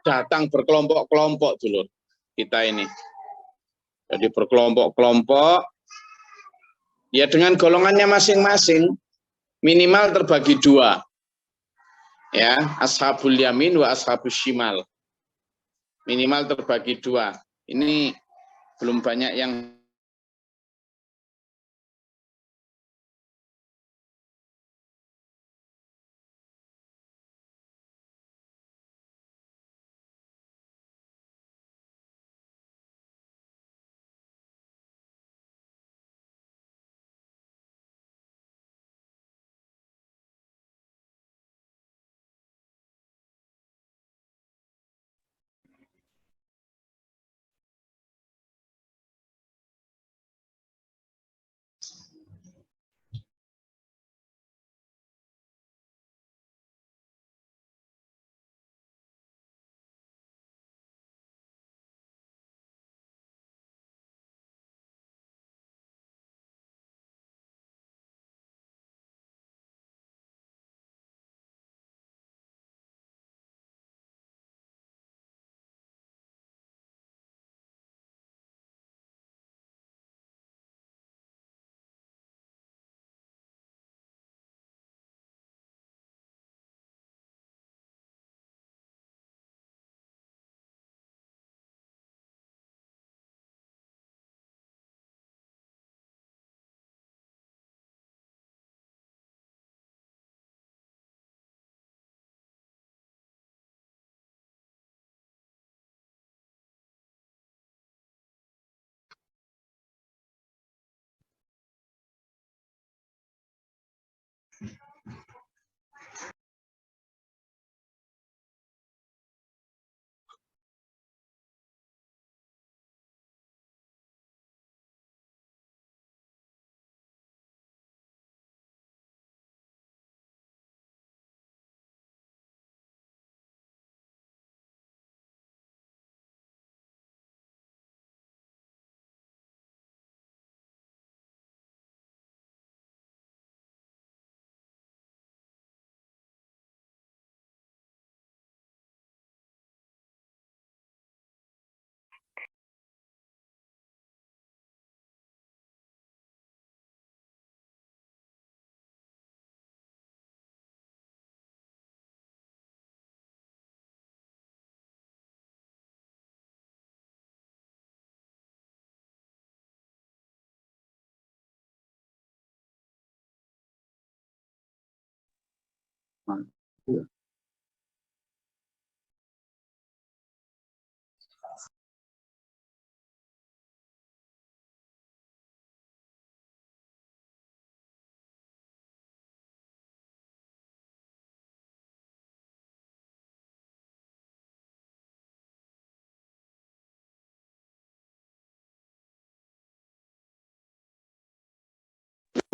datang berkelompok-kelompok dulu kita ini. Jadi berkelompok-kelompok, ya dengan golongannya masing-masing, minimal terbagi dua. Ya, ashabul yamin wa ashabus shimal. Minimal terbagi dua. Ini belum banyak yang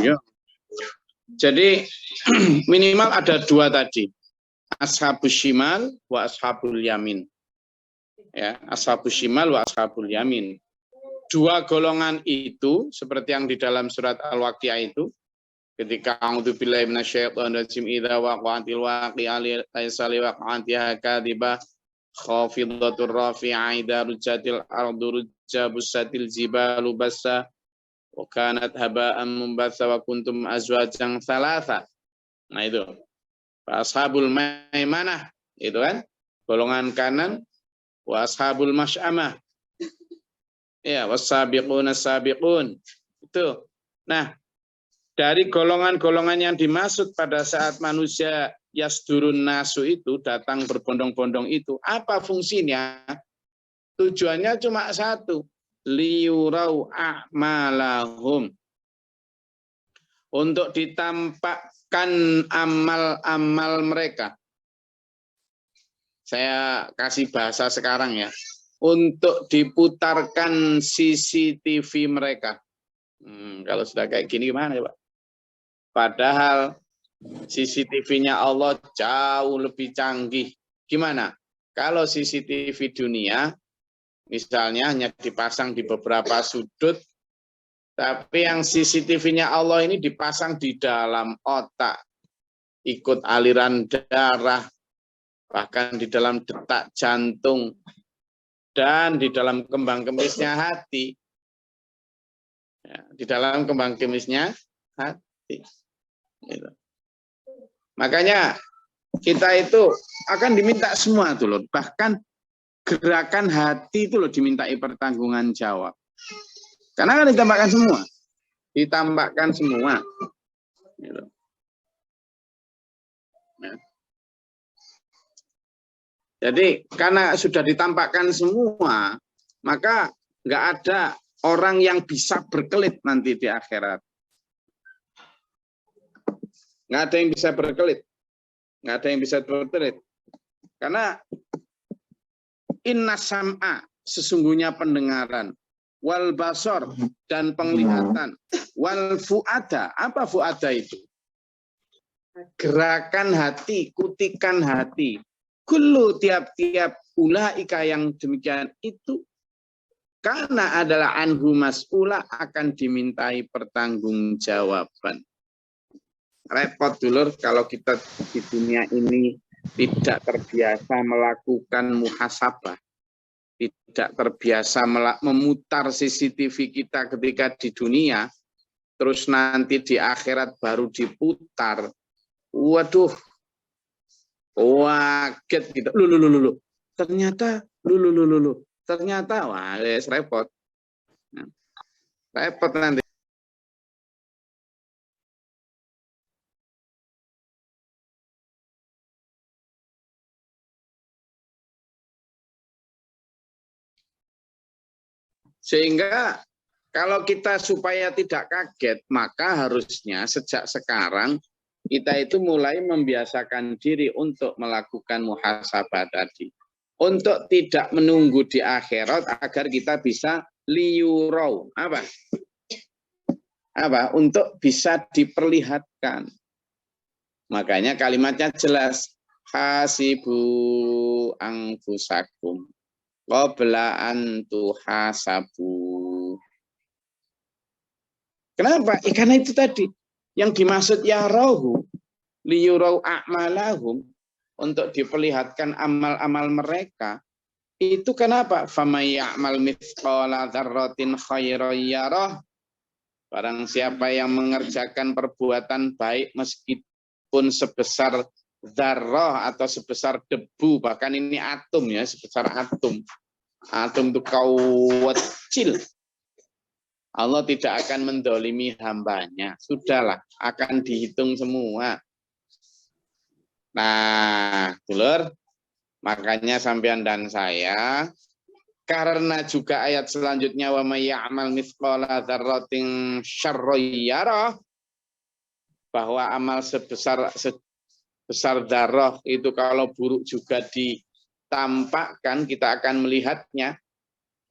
ya. Jadi minimal ada dua tadi, ashabus shimal wa ashabul yamin. Ya, ashabus shimal wa ashabul yamin. Dua golongan itu seperti yang di dalam surat Al-Waqiah itu, ketika a'udzubillahi minasyaitonir rajim idza waqa'atil waqi'ah laisa liwaqa'atiha kadhibah khafidatur rafi'ah idza rujjatil ardu rujja bussatil jibalu bassa wa kanat haba'an mumbatsa wa kuntum azwajan thalatha. Nah itu. Ashabul maimanah itu kan golongan kanan, wa ashabul masy'amah. Ya, wasabiquna sabiqun. Itu. Nah, dari golongan-golongan yang dimaksud pada saat manusia yasdurun nasu itu datang berbondong-bondong itu, apa fungsinya? Tujuannya cuma satu, liyurau a'malahum. Untuk ditampakkan amal-amal mereka. Saya kasih bahasa sekarang ya. Untuk diputarkan CCTV mereka. Kalau sudah kayak gini gimana ya Pak? Padahal CCTV-nya Allah jauh lebih canggih. Gimana? Kalau CCTV dunia, misalnya hanya dipasang di beberapa sudut, tapi yang CCTV-nya Allah ini dipasang di dalam otak, ikut aliran darah, bahkan di dalam detak jantung, dan di dalam kembang kemisnya hati. Ya, di dalam kembang kemisnya hati. Gitu. Makanya kita itu akan diminta semua tuh loh. Bahkan gerakan hati itu loh dimintai pertanggungan jawab. Karena kan ditambahkan semua. Ditambahkan semua. Gitu. Ya. Jadi karena sudah ditampakkan semua, maka nggak ada orang yang bisa berkelit nanti di akhirat. Nggak ada yang bisa berkelit. Nggak ada yang bisa berkelit. Karena inna sam'a, sesungguhnya pendengaran, wal basor, dan penglihatan, wal fu'ada. Apa fu'ada itu? Gerakan hati, kutikan hati. Kullu, tiap-tiap ulaika yang demikian itu karena adalah anhu mas'ula, akan dimintai pertanggungjawaban. Repot dulur kalau kita di dunia ini tidak terbiasa melakukan muhasabah, tidak terbiasa memutar CCTV kita ketika di dunia, terus nanti di akhirat baru diputar. Waduh, waget gitu. Lu. Ternyata lu. Ternyata wah, repot. Repot nanti. Sehingga kalau kita supaya tidak kaget, maka harusnya sejak sekarang kita itu mulai membiasakan diri untuk melakukan muhasabah tadi. Untuk tidak menunggu di akhirat agar kita bisa liyurau. Apa? Untuk bisa diperlihatkan. Makanya kalimatnya jelas. Hasibu anfusakum qabla an tuhasabu. Kenapa? Karena itu tadi yang dimaksud ya rohu liyurau a'malahum, untuk diperlihatkan amal-amal mereka. Itu kenapa? Famay ya'mal mithqala dzarratin khairan yarah. Barang siapa yang mengerjakan perbuatan baik meskipun sebesar dzarrah atau sebesar debu, bahkan ini atom ya, sebesar atom. Atom itu kecil. Allah tidak akan mendolimi hambanya. Sudahlah, akan dihitung semua. Nah, dulur, makanya sampean dan saya, karena juga ayat selanjutnya wa may ya'mal mithqala dzarratin syarran yarah, bahwa amal sebesar dzarrah itu kalau buruk juga ditampakkan, kita akan melihatnya.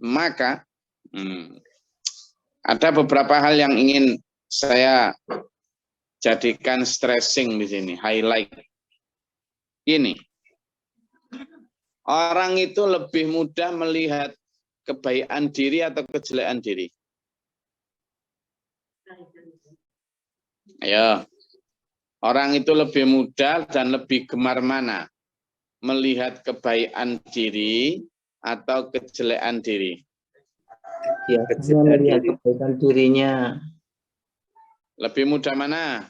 Maka ada beberapa hal yang ingin saya jadikan stressing di sini, highlight. Ini, orang itu lebih mudah melihat kebaikan diri atau kejelekan diri? Ayo, orang itu lebih mudah dan lebih gemar mana? Melihat kebaikan diri atau kejelekan diri? Ya, melihat kebaikan dirinya. Lebih mudah mana?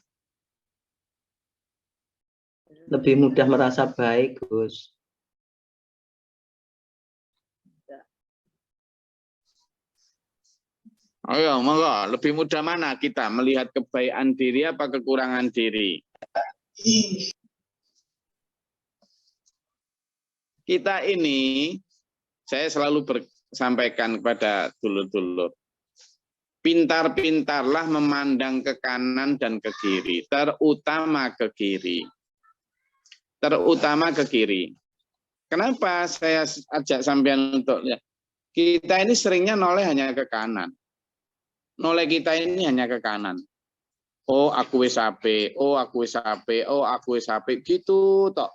Lebih mudah merasa baik, Gus. Ayo, monggo, lebih mudah mana kita melihat kebaikan diri apa kekurangan diri? Kita ini, saya selalu sampaikan kepada dulur-dulur, pintar-pintarlah memandang ke kanan dan ke kiri, terutama ke kiri. Terutama ke kiri. Kenapa saya ajak sampean untuk lihat? Kita ini seringnya noleh hanya ke kanan. Noleh kita ini hanya ke kanan. Oh, aku wis apik, oh aku wis apik, oh aku wis apik, gitu tok.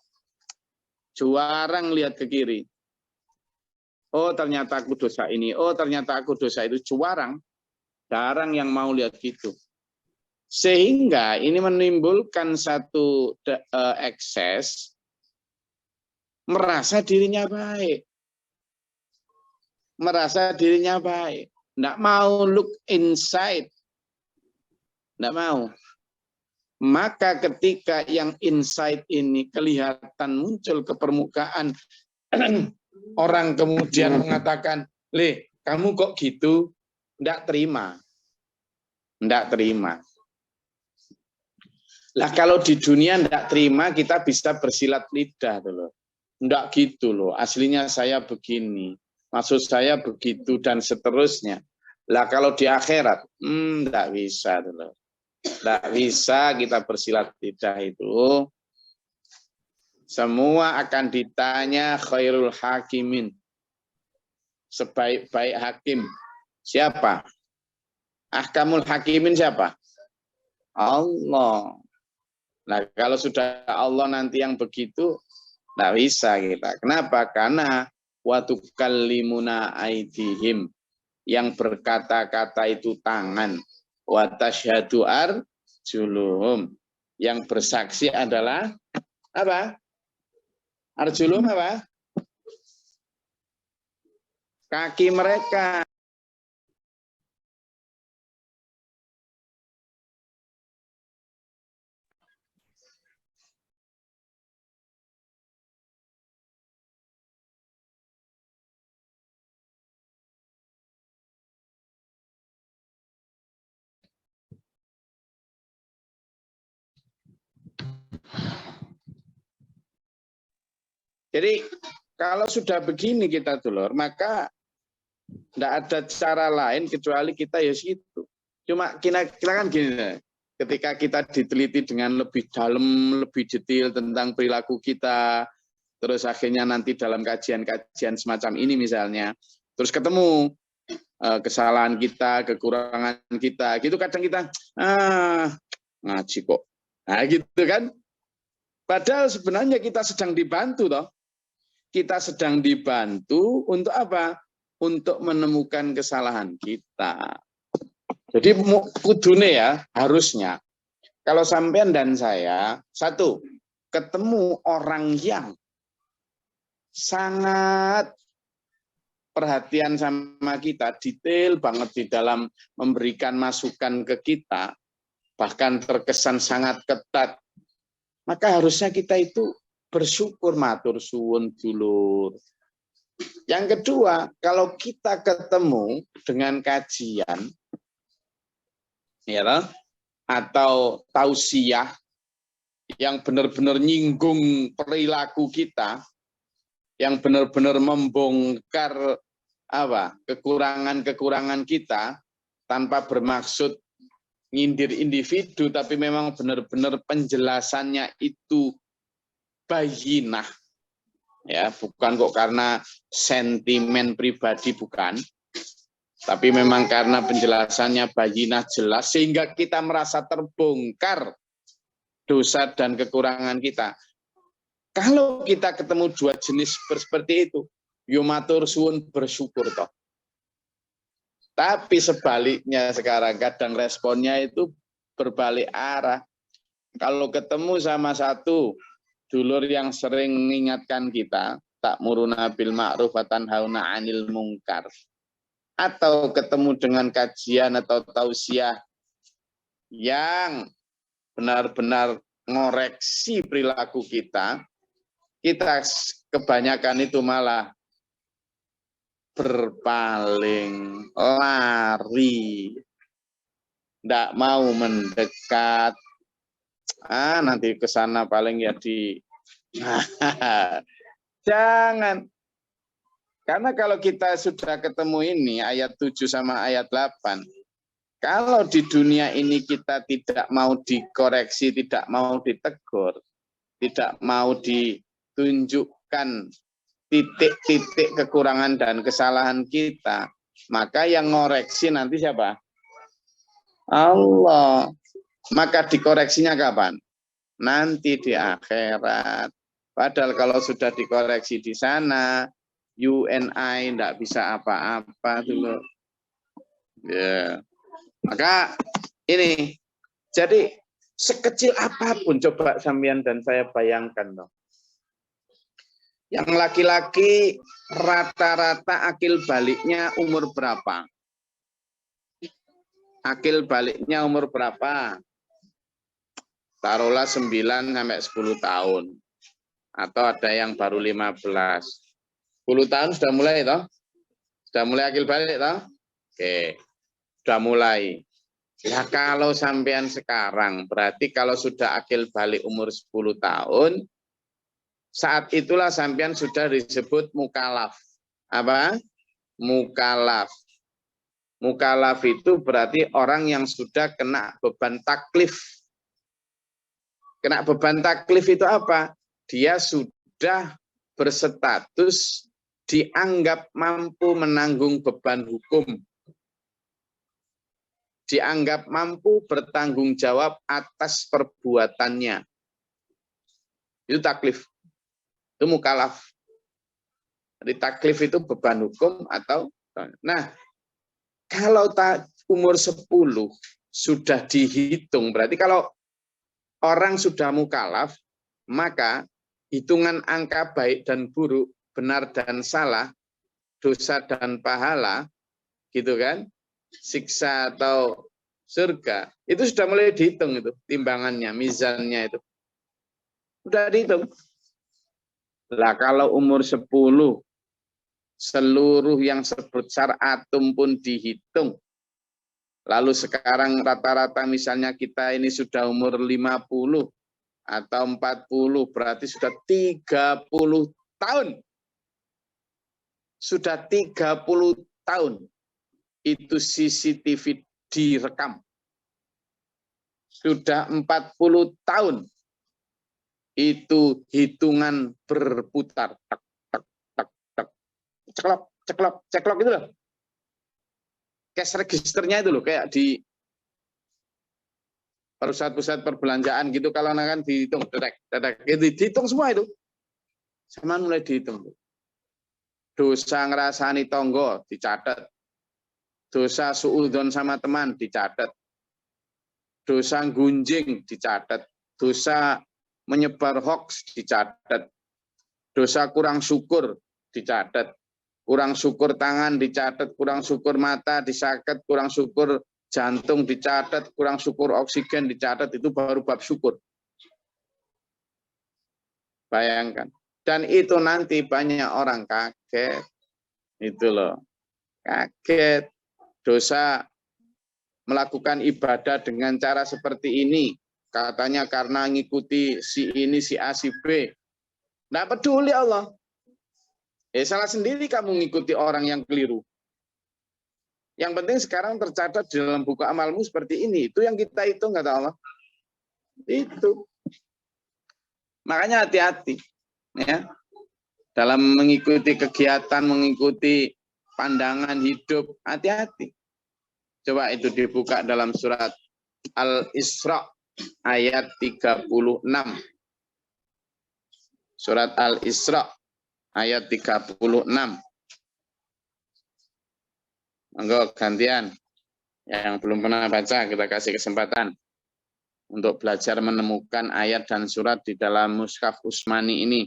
Jarang lihat ke kiri. Oh, ternyata aku dosa ini, oh ternyata aku dosa itu, jarang yang mau lihat gitu. Sehingga ini menimbulkan satu ekses merasa dirinya baik. Merasa dirinya baik. Nggak mau look inside. Nggak mau. Maka ketika yang inside ini kelihatan muncul ke permukaan, orang kemudian mengatakan, "Le, kamu kok gitu?" Nggak terima. Nggak terima. Lah kalau di dunia nggak terima, kita bisa bersilat lidah loh. Nggak gitu loh, aslinya saya begini. Maksud saya begitu dan seterusnya. Lah kalau di akhirat, nggak bisa loh. Nggak bisa kita bersilat lidah itu. Semua akan ditanya khairul hakimin. Sebaik-baik hakim. Siapa? Ahkamul hakimin siapa? Allah. Nah kalau sudah Allah nanti yang begitu, nggak bisa kita. Kenapa? Karena watu kalimuna aidihim, yang berkata-kata itu tangan. Watasyhadu arjuluhum, yang bersaksi adalah apa? Arjuluhum apa? Kaki mereka. Jadi kalau sudah begini kita dulur, maka tidak ada cara lain kecuali kita ya situ. Cuma kita kan gini, ketika kita diteliti dengan lebih dalam, lebih detail tentang perilaku kita, terus akhirnya nanti dalam kajian-kajian semacam ini misalnya, terus ketemu kesalahan kita, kekurangan kita, gitu kadang kita ngaji kok, nah gitu kan. Padahal sebenarnya kita sedang dibantu toh. Kita sedang dibantu untuk apa? Untuk menemukan kesalahan kita. Jadi kudune ya, harusnya. Kalau sampean dan saya, satu, ketemu orang yang sangat perhatian sama kita, detail banget di dalam memberikan masukan ke kita, bahkan terkesan sangat ketat, maka harusnya kita itu bersyukur, matur suwun dulur. Yang kedua, kalau kita ketemu dengan kajian ya, atau tausiah yang benar-benar nyinggung perilaku kita, yang benar-benar membongkar apa kekurangan-kekurangan kita tanpa bermaksud nyindir individu, tapi memang benar-benar penjelasannya itu bayinah, ya, bukan kok karena sentimen pribadi, bukan, tapi memang karena penjelasannya bayinah, jelas, sehingga kita merasa terbongkar dosa dan kekurangan kita. Kalau kita ketemu dua jenis seperti itu, yo matur suwun, bersyukur toh. Tapi sebaliknya sekarang kadang responnya itu berbalik arah. Kalau ketemu sama satu dulur yang sering mengingatkan kita, ta'muruna bil ma'ruf wa tanhauna 'anil munkar, atau ketemu dengan kajian atau tausiah yang benar-benar ngoreksi perilaku kita kebanyakan itu malah berpaling, lari, tidak mau mendekat. Nanti ke sana paling ya di jangan. Karena kalau kita sudah ketemu ini ayat 7 sama ayat 8, kalau di dunia ini kita tidak mau dikoreksi, tidak mau ditegur, tidak mau ditunjukkan titik-titik kekurangan dan kesalahan kita, maka yang ngoreksi nanti siapa? Allah. Maka dikoreksinya kapan? Nanti di akhirat. Padahal kalau sudah dikoreksi di sana, UNI tidak bisa apa-apa dulu. Ya. Maka ini, jadi sekecil apapun coba sampean dan saya bayangkan dong. Yang laki-laki rata-rata akil baliknya umur berapa? Akil baliknya umur berapa? Taruhlah 9 sampai 10 tahun. Atau ada yang baru 15. 10 tahun sudah mulai toh? Sudah mulai akil balik toh? Oke. Sudah mulai. Ya kalau sampean sekarang, berarti kalau sudah akil balik umur 10 tahun, saat itulah sampean sudah disebut mukalaf. Apa? Mukalaf. Mukalaf itu berarti orang yang sudah kena beban taklif. Kena beban taklif itu apa? Dia sudah berstatus dianggap mampu menanggung beban hukum. Dianggap mampu bertanggung jawab atas perbuatannya. Itu taklif. Itu mukalaf. Jadi taklif itu beban hukum atau... Nah, kalau umur 10 sudah dihitung, berarti kalau orang sudah mukalaf, maka hitungan angka baik dan buruk, benar dan salah, dosa dan pahala, gitu kan, siksa atau surga, itu sudah mulai dihitung itu, timbangannya, mizannya itu. Sudah dihitung. Lah kalau umur 10, seluruh yang sebesar atom pun dihitung. Lalu sekarang rata-rata misalnya kita ini sudah umur 50 atau 40, berarti sudah 30 tahun. Sudah 30 tahun itu CCTV direkam. Sudah 40 tahun itu hitungan berputar. Tak, tak, tak, tak. Ceklok, ceklok, ceklok itu loh. Cash registernya itu loh, kayak di pusat-pusat perbelanjaan gitu, kalau kan dihitung, dihitung semua itu. Sama mulai dihitung. Dosa ngerasani tonggo dicatat. Dosa suudzon sama teman dicatat. Dosa gunjing dicatat. Dosa menyebar hoax dicatat. Dosa kurang syukur dicatat. Kurang syukur tangan dicatat, kurang syukur mata dicatat, kurang syukur jantung dicatat, kurang syukur oksigen dicatat, itu baru bab syukur. Bayangkan. Dan itu nanti banyak orang kaget. Itu loh. Kaget. Dosa melakukan ibadah dengan cara seperti ini. Katanya karena ngikuti si ini, si A, si B. Nggak peduli Allah. Salah sendiri kamu ngikuti orang yang keliru. Yang penting sekarang tercatat di dalam buku amalmu seperti ini. Itu yang kita hitung, kata Allah. Itu. Makanya hati-hati. Ya. Dalam mengikuti kegiatan, mengikuti pandangan hidup, hati-hati. Coba itu dibuka dalam surat Al-Isra ayat 36. Surat Al-Isra ayat 36. Monggo gantian. Yang belum pernah baca, kita kasih kesempatan untuk belajar menemukan ayat dan surat di dalam Mushaf Utsmani ini.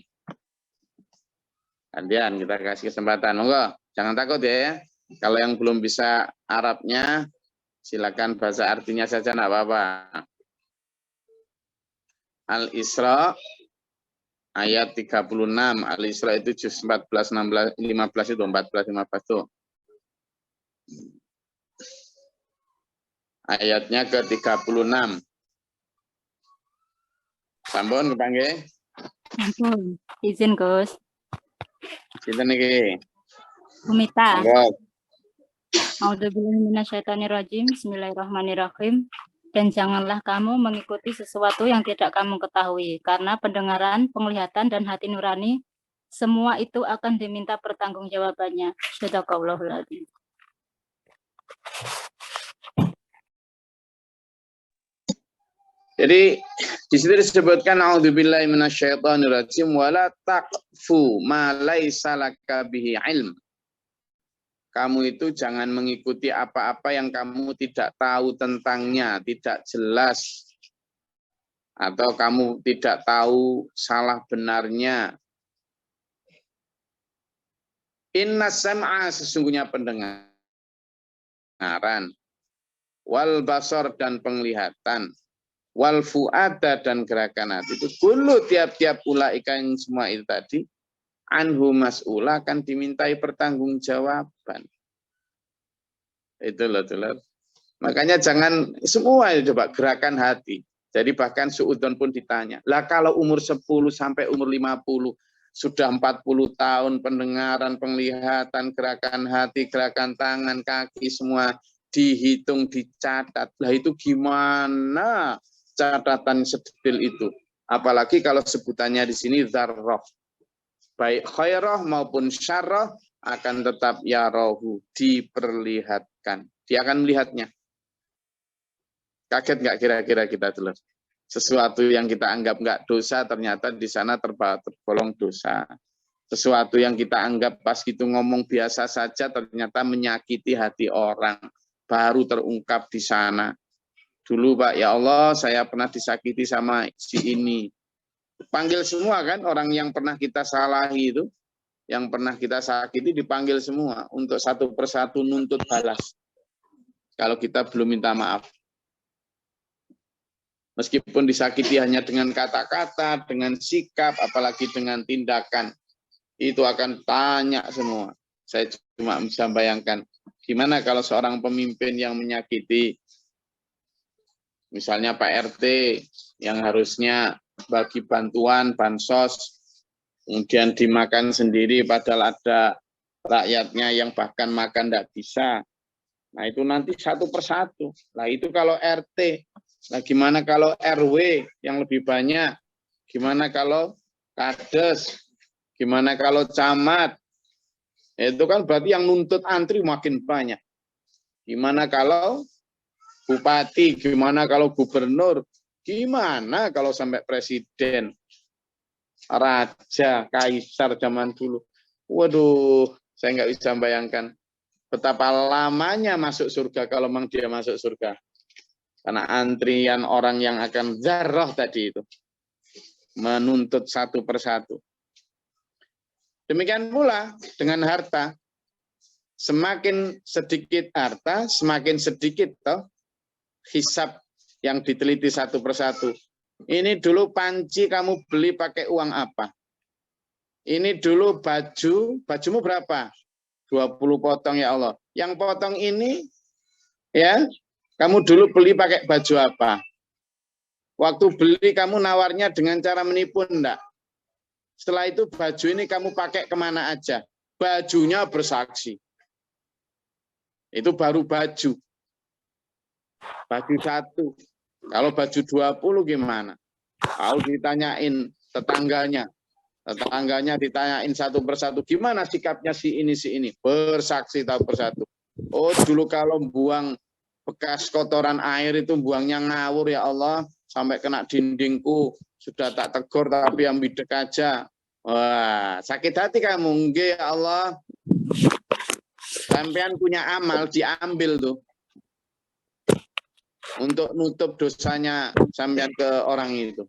Gantian, kita kasih kesempatan. Monggo, jangan takut ya. Kalau yang belum bisa Arabnya, silakan bahasa artinya saja, enggak apa-apa. Al-Isra ayat 36. Al-Isra itu juz 14, 16, 15 itu, 14, 15 itu. Ayatnya ke-36. Sampun kepanggih? Sampun. Izin, Gus. Sinten iki? Umita. Monggo. A'udzubillahi minasyaitonirrajim. Bismillahirrahmanirrahim. Dan janganlah kamu mengikuti sesuatu yang tidak kamu ketahui, karena pendengaran, penglihatan, dan hati nurani, semua itu akan diminta pertanggungjawabannya. Shadaqallahul adzim. Jadi di situ disebutkan a'udzubillahi minasyaitonirrajim wala taqfu ma laisa laka bihi ilm. Kamu itu jangan mengikuti apa-apa yang kamu tidak tahu tentangnya, tidak jelas. Atau kamu tidak tahu salah benarnya. Inna sam'a sesungguhnya pendengaran, wal basar dan penglihatan, wal fu'ada dan gerakan hati itu kullu tiap-tiap ulaika yang semua itu tadi anhu mas'ula akan dimintai pertanggungjawaban. Itu loh. Makanya jangan semua ya coba gerakan hati. Jadi bahkan suudon pun ditanya. Lah kalau umur 10 sampai umur 50 sudah 40 tahun pendengaran, penglihatan, gerakan hati, gerakan tangan, kaki semua dihitung, dicatat. Lah itu gimana catatan sedetail itu? Apalagi kalau sebutannya di sini dzarrah. Baik khairah maupun syarrah akan tetap yarahu, diperlihatkan. Dia akan melihatnya. Kaget nggak kira-kira kita dulu? Sesuatu yang kita anggap nggak dosa ternyata di sana tergolong dosa. Sesuatu yang kita anggap pas gitu ngomong biasa saja ternyata menyakiti hati orang. Baru terungkap di sana. Dulu Pak, ya Allah saya pernah disakiti sama si ini. Panggil semua kan orang yang pernah kita salahi itu. Yang pernah kita sakiti dipanggil semua. Untuk satu persatu nuntut balas. Kalau kita belum minta maaf. Meskipun disakiti hanya dengan kata-kata, dengan sikap, apalagi dengan tindakan, itu akan tanya semua. Saya cuma bisa bayangkan, gimana kalau seorang pemimpin yang menyakiti, misalnya Pak RT, yang harusnya bagi bantuan, bansos, kemudian dimakan sendiri, padahal ada rakyatnya yang bahkan makan tidak bisa. Nah itu nanti satu persatu. Nah itu kalau RT. Nah, gimana kalau RW yang lebih banyak? Gimana kalau kades? Gimana kalau camat? Itu kan berarti yang nuntut antri makin banyak. Gimana kalau bupati? Gimana kalau gubernur? Gimana kalau sampai presiden? Raja, kaisar zaman dulu. Waduh, saya nggak bisa bayangkan betapa lamanya masuk surga kalau memang dia masuk surga. Karena antrian orang yang akan dzarrah tadi itu. Menuntut satu persatu. Demikian pula dengan harta. Semakin sedikit harta, semakin sedikit toh hisab yang diteliti satu persatu. Ini dulu panci kamu beli pakai uang apa? Ini dulu baju, bajumu berapa? 20 potong ya Allah. Yang potong ini ya, kamu dulu beli pakai baju apa? Waktu beli kamu nawarnya dengan cara menipu enggak? Setelah itu baju ini kamu pakai kemana aja? Bajunya bersaksi. Itu baru baju. Baju satu. Kalau baju 20 gimana? Kalau ditanyain tetangganya. Tetangganya ditanyain satu persatu. Gimana sikapnya si ini? Bersaksi tahu persatu. Oh dulu kalau buang bekas kotoran air itu buangnya ngawur ya Allah. Sampai kena dindingku. Sudah tak tegur tapi yang bidek aja. Wah, sakit hati kamu. Nggih ya Allah. Sampean punya amal diambil tuh. Untuk nutup dosanya sampean ke orang itu.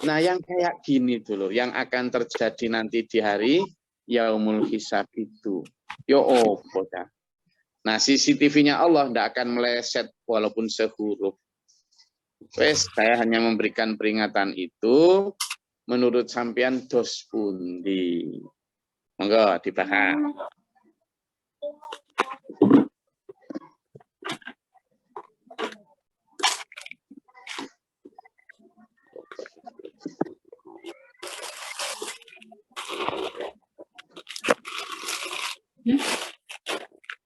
Nah, yang kayak gini dulu yang akan terjadi nanti di hari yaumul hisab itu. Yo opo dah. Nah, CCTV-nya Allah tidak akan meleset walaupun sehuruf. Wes, saya hanya memberikan peringatan itu menurut sampean dos pundi. Monggo dibahas.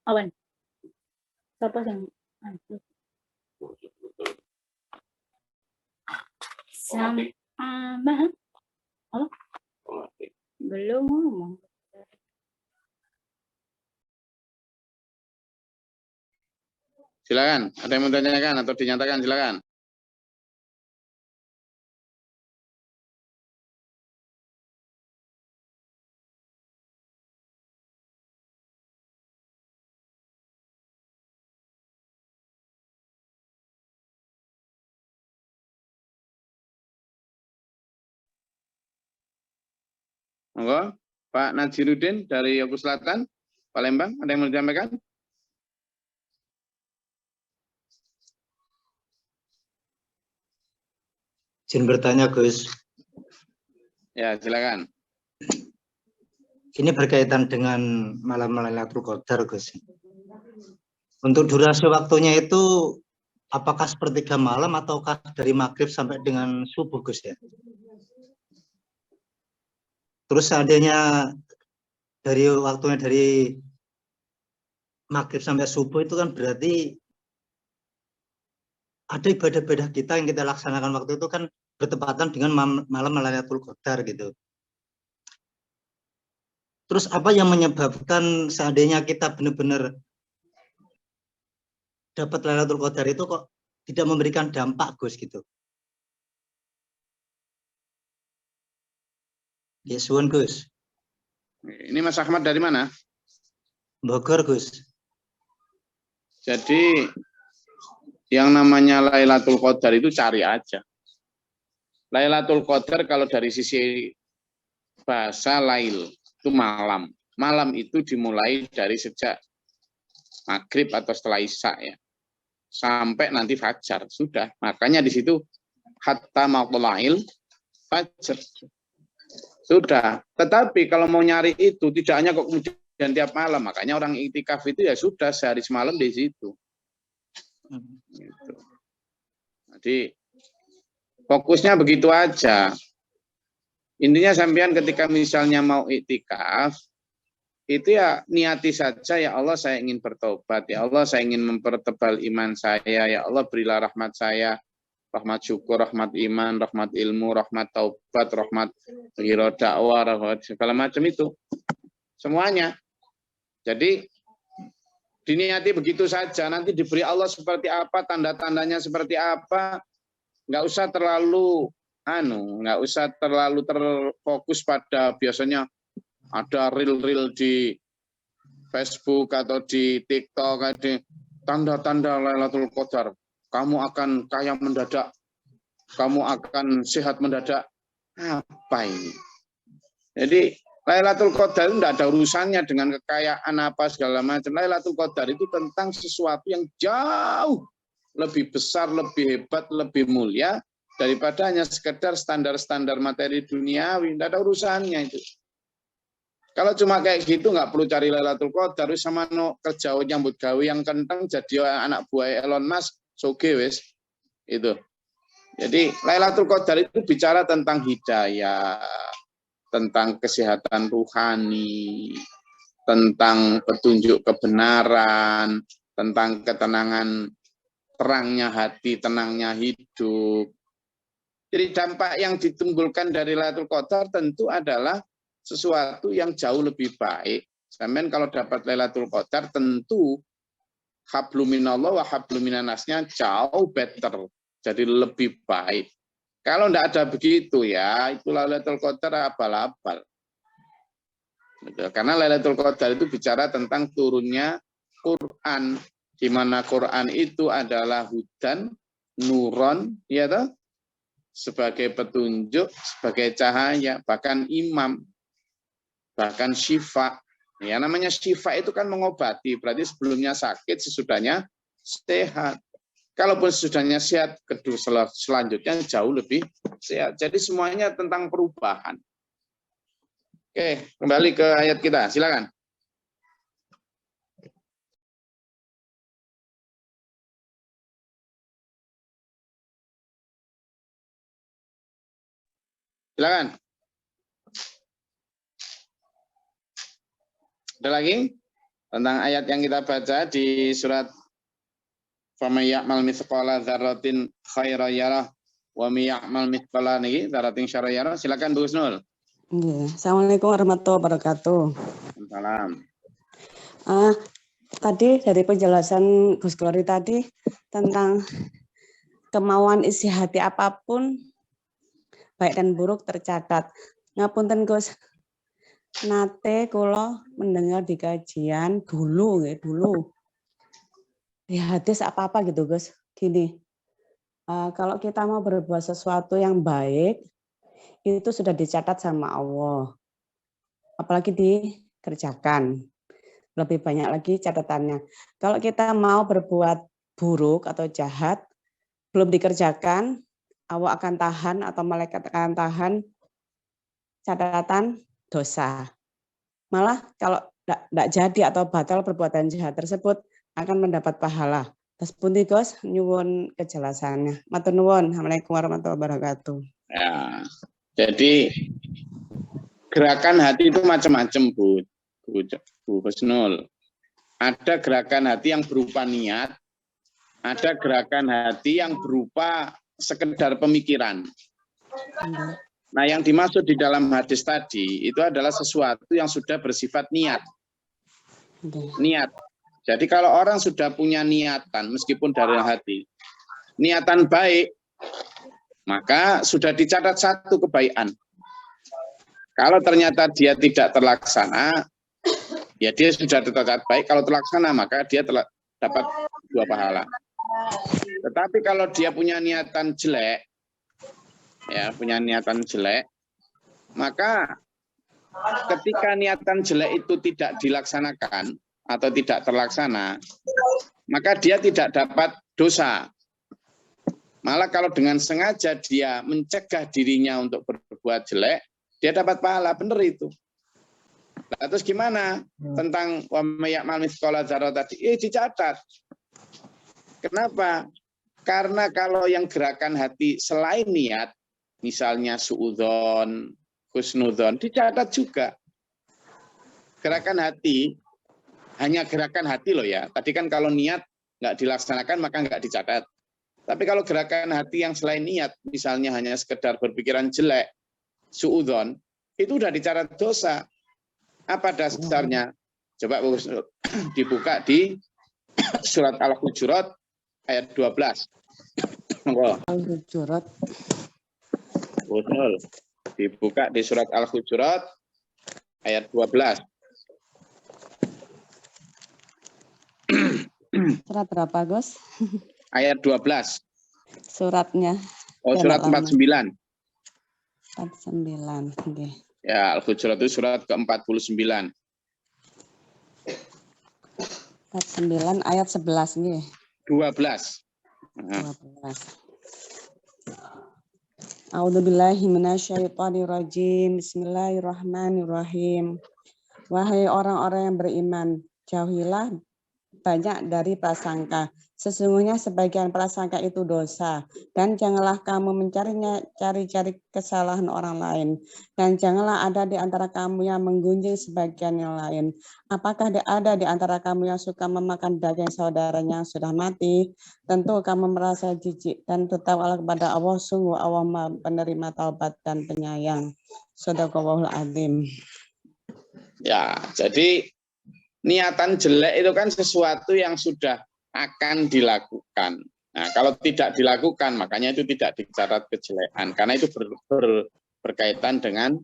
Awan. Siapa yang sama? Oh, belum ngomong. Silakan, ada yang mau tanyakan atau dinyatakan, silakan. Monggo. Pak Najiruddin dari Yogo Selatan, Palembang, ada yang mau disampaikan? Izin bertanya, Gus. Ya, silakan. Ini berkaitan dengan malam Lailatul Qadar, Gus. Untuk durasi waktunya itu apakah sepertiga malam ataukah dari maghrib sampai dengan subuh, Gus ya? Terus seandainya dari waktunya dari maghrib sampai subuh itu kan berarti ada ibadah-ibadah kita yang kita laksanakan waktu itu kan bertepatan dengan malam Lailatul Qadar gitu. Terus apa yang menyebabkan seandainya kita benar-benar dapat Lailatul Qadar itu kok tidak memberikan dampak, Gus gitu? Yesuan, Gus. Ini Mas Ahmad dari mana? Bogor, Gus. Jadi yang namanya Lailatul Qadar itu cari aja. Lailatul Qadar kalau dari sisi bahasa lail itu malam. Malam itu dimulai dari sejak maghrib atau setelah isya ya. Sampai nanti fajar sudah. Makanya di situ hatta matla'il fajar. Sudah, tetapi kalau mau nyari itu tidak hanya kok kemudian tiap malam, makanya orang iktikaf itu ya sudah sehari semalam di situ. Gitu. Jadi fokusnya begitu aja. Intinya sampean ketika misalnya mau iktikaf, itu ya niati saja, ya Allah saya ingin bertobat, ya Allah saya ingin mempertebal iman saya, ya Allah berilah rahmat saya, rahmat syukur, rahmat iman, rahmat ilmu, rahmat taubat, rahmat ghirah dakwah, rahmat segala macam itu. Semuanya. Jadi diniati begitu saja, nanti diberi Allah seperti apa, tanda-tandanya seperti apa, nggak usah terlalu terfokus pada biasanya ada reel-reel di Facebook atau di TikTok, ada tanda-tanda Lailatul Qadar. Kamu akan kaya mendadak, kamu akan sehat mendadak. Apa ini? Jadi Lailatul Qadar itu tidak ada urusannya dengan kekayaan apa segala macam. Lailatul Qadar itu tentang sesuatu yang jauh lebih besar, lebih hebat, lebih mulia daripada hanya sekedar standar-standar materi duniawi. Tidak ada urusannya itu. Kalau cuma kayak gitu nggak perlu cari Lailatul Qadar, sama no kerja nyambut gawe yang kenteng jadi anak buah Elon Musk. Soge wes itu. Jadi Lailatul Qadar itu bicara tentang hidayah, tentang kesehatan ruhani, tentang petunjuk kebenaran, tentang ketenangan, terangnya hati, tenangnya hidup. Jadi dampak yang ditimbulkan dari Lailatul Qadar tentu adalah sesuatu yang jauh lebih baik. Sampeyan kalau dapat Lailatul Qadar tentu habluminallah wa habluminanasnya jauh better, jadi lebih baik. Kalau tidak ada begitu ya, itu Lailatul Qadar abal-abal. Karena Lailatul Qadar itu bicara tentang turunnya Quran, di mana Quran itu adalah hudan, nuron, ya toh, sebagai petunjuk, sebagai cahaya, bahkan imam, bahkan syifa. Ya, namanya syifa itu kan mengobati, berarti sebelumnya sakit, sesudahnya sehat. Kalaupun sesudahnya sehat, kedua selanjutnya jauh lebih sehat. Jadi semuanya tentang perubahan. Oke, kembali ke ayat kita, silakan. Silakan. Ada lagi tentang ayat yang kita baca di surat faman ya'mal mithqala dzarratin khairan yarah wa may ya'mal mithqala dzarratin syarran yarah. Silakan Bu Husnul. Assalamualaikum warahmatullahi wabarakatuh. Salam. Tadi dari penjelasan Gus Glori tadi tentang kemauan isi hati apapun baik dan buruk tercatat. Ngapunten Gus, nate kula mendengar di kajian dulu di hadis apa gitu Gus, gini, kalau kita mau berbuat sesuatu yang baik itu sudah dicatat sama Allah. apalagi dikerjakan. Lebih banyak lagi catatannya. Kalau kita mau berbuat buruk atau jahat, belum dikerjakan, Allah akan tahan atau malaikat akan tahan catatan dosa. Malah kalau tidak jadi atau batal perbuatan jahat tersebut akan mendapat pahala. Terus pundi Gus nyuwun kejelasannya. Matur nuwun. Assalamualaikum warahmatullahi wabarakatuh. Ya, jadi gerakan hati itu macam-macam, Bu Husnul. Ada gerakan hati yang berupa niat, ada gerakan hati yang berupa sekedar pemikiran. Nah, yang dimaksud di dalam hadis tadi itu adalah sesuatu yang sudah bersifat niat. Niat. Jadi kalau orang sudah punya niatan, meskipun dari hati, niatan baik, maka sudah dicatat satu kebaikan. Kalau ternyata dia tidak terlaksana, ya dia sudah tercatat baik. Kalau terlaksana, maka dia dapat 2 pahala. Tetapi kalau dia punya niatan jelek, ya punya niatan jelek, maka ketika niatan jelek itu tidak dilaksanakan atau tidak terlaksana, maka dia tidak dapat dosa. Malah kalau dengan sengaja dia mencegah dirinya untuk berbuat jelek, dia dapat pahala. Benar itu. Nah, terus gimana tentang wa may ya'mal mithqala dzarrah tadi? Dicatat. Kenapa? Karena kalau yang gerakan hati selain niat, misalnya suudzon, husnudzon, dicatat juga. Gerakan hati, hanya gerakan hati loh ya. Tadi kan kalau niat nggak dilaksanakan maka nggak dicatat. Tapi kalau gerakan hati yang selain niat, misalnya hanya sekedar berpikiran jelek, suudzon, itu udah dicatat dosa. Apa dasarnya? Coba dibuka di surat Al-Hujurat ayat 12. Al-Hujurat. Betul. Dibuka di surat Al-Hujurat ayat 12. Surat berapa, Gus? Ayat 12. Suratnya. Oh, surat 49. 49. Okay. Ya, Al-Hujurat itu surat ke-49. 49 ayat 11 nggih. 12. 12. A'udzubillahi minasyaitonirrajim. Bismillahirrahmanirrahim. Wahai orang-orang yang beriman, jauhilah banyak dari prasangka. Sesungguhnya sebagian prasangka itu dosa. Dan janganlah kamu cari-cari kesalahan orang lain. Dan janganlah ada di antara kamu yang menggunjing sebagian yang lain. Apakah ada di antara kamu yang suka memakan daging saudaranya yang sudah mati? Tentu kamu merasa jijik. Dan tertawalah kepada Allah. Sungguh Allah penerima taubat dan penyayang. Shadaqallahul adzim. Ya, jadi niatan jelek itu kan sesuatu yang sudah akan dilakukan. Nah, kalau tidak dilakukan, makanya itu tidak dicatat kejelekan, karena itu berkaitan dengan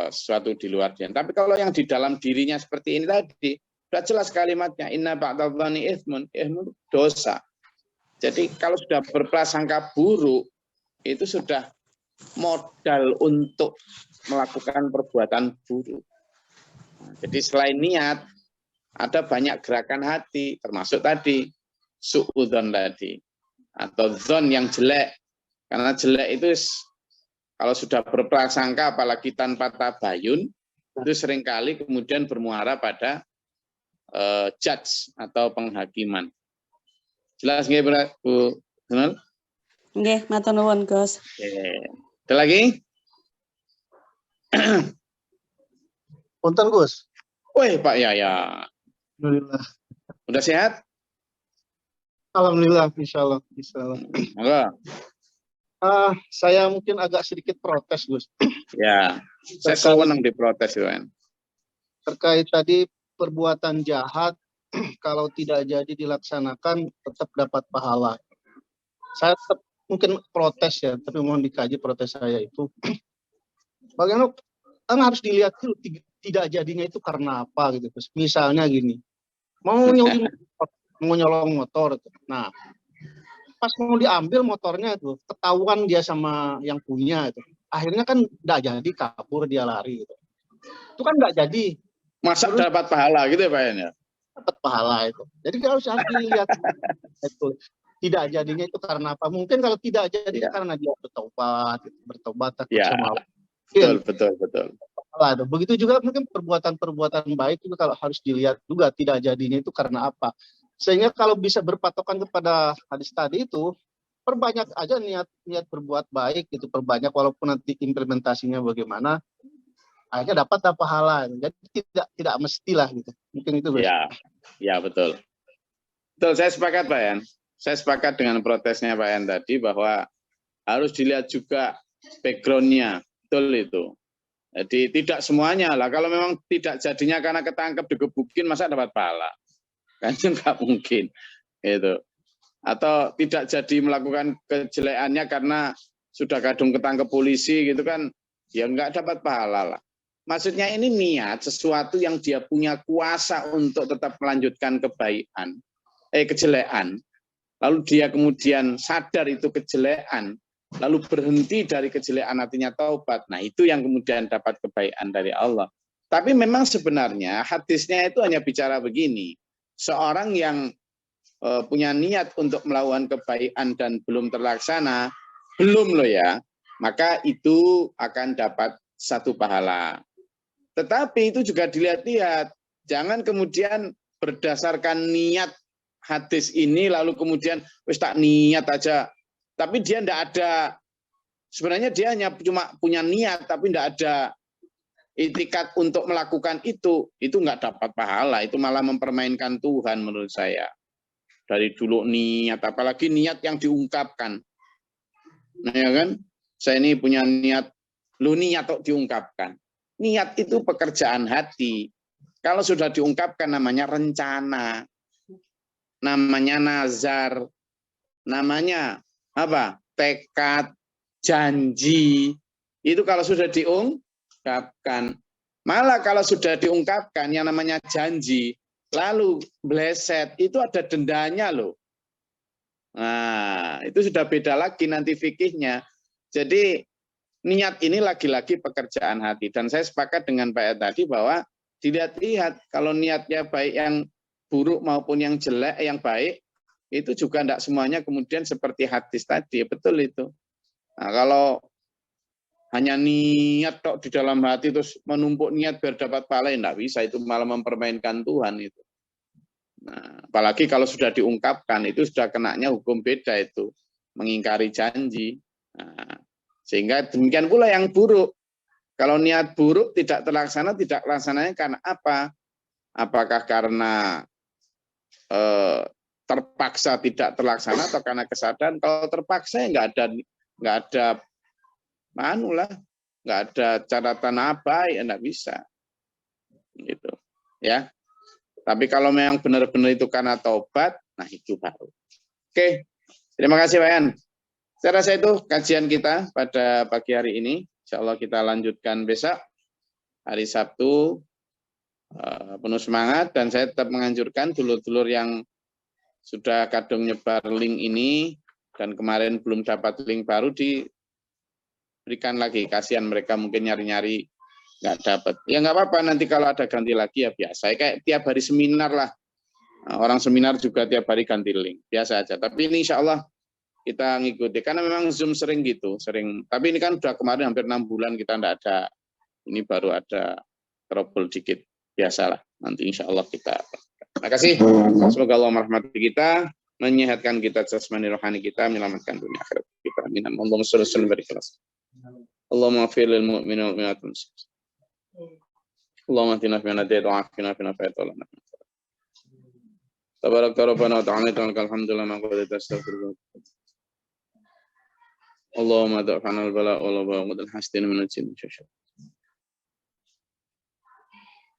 sesuatu di luar dia. Tapi kalau yang di dalam dirinya seperti ini tadi, sudah jelas kalimatnya, inna ba'dadh-dhanni itsmun, dosa. Jadi kalau sudah berprasangka buruk, itu sudah modal untuk melakukan perbuatan buruk. Jadi selain niat, ada banyak gerakan hati, termasuk tadi suudzon tadi, atau zon yang jelek. Karena jelek itu kalau sudah berprasangka, apalagi tanpa tabayun, itu seringkali kemudian bermuara pada judge atau penghakiman. Jelas nggih, Bu Nul? Nggih, matur nuwun, Gus. Ada lagi? Punten, Gus. Woi, Pak Yaya. Alhamdulillah. Udah sehat? Alhamdulillah, insya Allah. Enggak. Saya mungkin agak sedikit protes, Gus. Ya, saya senang diprotes, Tuan. Terkait tadi perbuatan jahat, kalau tidak jadi dilaksanakan, tetap dapat pahala. Saya tetap mungkin protes ya, tapi mohon dikaji protes saya itu. Bagaimana kan harus dilihat dulu tidak jadinya itu karena apa gitu, Gus. Misalnya gini. Mau nyolong motor. Nah, pas mau diambil motornya itu, ketahuan dia sama yang punya itu. Akhirnya kan tidak jadi, kabur, dia lari gitu. Itu kan nggak jadi. Masa Terus dapat pahala gitu ya Pak Yan ya? dapat pahala itu. Jadi harus dilihat itu tidak jadinya itu karena apa? Mungkin kalau tidak jadi Ya, karena dia bertobat takut ya, sama Allah. betul, Mungkin betul, betul. pahala itu. Begitu juga mungkin perbuatan-perbuatan baik juga kalau harus dilihat juga tidak jadinya itu karena apa? Sehingga kalau bisa berpatokan kepada hadis tadi itu, perbanyak aja niat berbuat baik gitu, perbanyak walaupun nanti implementasinya bagaimana, akhirnya dapat pahala. Jadi tidak mestilah gitu. Mungkin itu. Ya, ya betul. Betul, saya sepakat Pak Yan. Saya sepakat dengan protesnya Pak Yan tadi bahwa harus dilihat juga background-nya. Betul itu. Jadi tidak semuanya lah. Kalau memang tidak jadinya karena ketangkep digebukin, masa dapat pahala? Kan nggak mungkin. Gitu. Atau tidak jadi melakukan kejelekannya karena sudah kadung ketangkep polisi gitu kan, ya nggak dapat pahala lah. Maksudnya ini niat sesuatu yang dia punya kuasa untuk tetap melanjutkan kebaikan, kejelekan. Lalu dia kemudian sadar itu kejelekan, lalu berhenti dari kejelekan artinya taubat. Nah itu yang kemudian dapat kebaikan dari Allah. Tapi memang sebenarnya hadisnya itu hanya bicara begini. Seorang yang punya niat untuk melakukan kebaikan dan belum terlaksana, belum loh ya, maka itu akan dapat satu pahala. Tetapi itu juga dilihat-lihat. Jangan kemudian berdasarkan niat hadis ini lalu kemudian wis tak niat aja, tapi dia enggak ada, sebenarnya dia hanya cuma punya niat tapi enggak ada itikat untuk melakukan itu enggak dapat pahala, itu malah mempermainkan Tuhan menurut saya. Dari dulu niat, apalagi niat yang diungkapkan. Nah ya kan, saya ini punya niat, lu niat kok diungkapkan. Niat itu pekerjaan hati. Kalau sudah diungkapkan namanya rencana. Namanya nazar, namanya apa? Tekad, janji. Itu kalau sudah diungkapkan. Malah kalau sudah diungkapkan yang namanya janji, lalu bleset, itu ada dendanya loh. Nah, itu sudah beda lagi nanti fikihnya. Jadi niat ini lagi-lagi pekerjaan hati. Dan saya sepakat dengan Pak Ed tadi bahwa dilihat-lihat kalau niatnya baik yang buruk maupun yang jelek, yang baik, itu juga tidak semuanya kemudian seperti hadis tadi. Betul itu. Nah, kalau hanya niat tok di dalam hati terus menumpuk niat biar dapat pahala, tidak bisa. Itu malah mempermainkan Tuhan itu. Nah, apalagi kalau sudah diungkapkan, itu sudah kenanya hukum beda itu. Mengingkari janji. Nah, sehingga demikian pula yang buruk. Kalau niat buruk tidak terlaksana, tidak laksananya karena apa? Apakah karena terpaksa tidak terlaksana atau karena kesadaran? Kalau terpaksa ya nggak ada manulah, nggak ada catatan apa ya nggak bisa, gitu ya. Tapi kalau memang benar-benar itu karena taubat, nah itu baru. Oke, terima kasih Pak Yan. Saya rasa itu kajian kita pada pagi hari ini. Insya Allah kita lanjutkan besok hari Sabtu. Penuh semangat, dan saya tetap menganjurkan dulur-dulur yang sudah kadung nyebar link ini dan kemarin belum dapat link baru diberikan lagi, kasihan mereka mungkin nyari-nyari nggak dapat. Ya nggak apa-apa, nanti kalau ada ganti lagi ya biasa. Kayak tiap hari seminar lah, orang seminar juga tiap hari ganti link, biasa aja. Tapi ini insya Allah kita ngikuti, karena memang Zoom sering gitu, sering. Tapi ini kan udah kemarin hampir 6 bulan kita nggak ada, ini baru ada trouble dikit. Biasalah, nanti insya Allah kita. Terima kasih. Semoga Allah merahmati kita, menyehatkan kita jasmani rohani kita, menyelamatkan dunia akhirat kita. Amin. Allahumma sholli wa sallim barikallahu. Allahumma ighfir lil mu'minina wal mu'minat. Allahumma ahdina fi man hadayt wa afina fi man afayt. Tabarakta rabbana wa ta'ala alhamdulillah ma qadayta astaghfirullah. Allahumma da'fana al-bala wa al hasdin min al-jinn wa syaitan.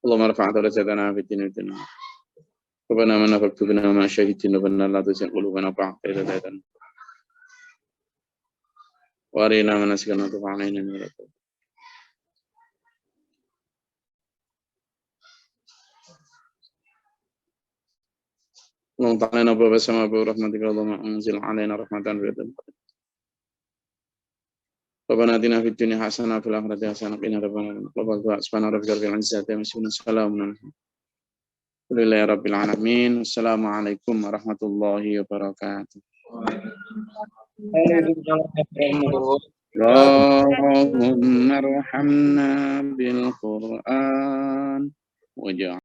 اللهم ارفع درجاتنا في الدين والدنيا. ربنا من نفقت بنا ما شهدتنا ربنا لا تزغ قلوبنا بعد إذ هديتنا وأرنا مناسكنا وتب علينا إنك أنت التواب. اللهم افتح لنا أبواب السماء برحمتك اللهم أنزل علينا رحمة في الدنيا. Rabbana atina fid dunya hasanah wa fil akhirati hasanah wa qina adzabannar. Subhana rabbika rabbil izzati amma yasifun. Salamun alhamdulillahi rabbil alamin. Assalamualaikum warahmatullahi wabarakatuh. Allahumma arhamna bil Qur'an waj'al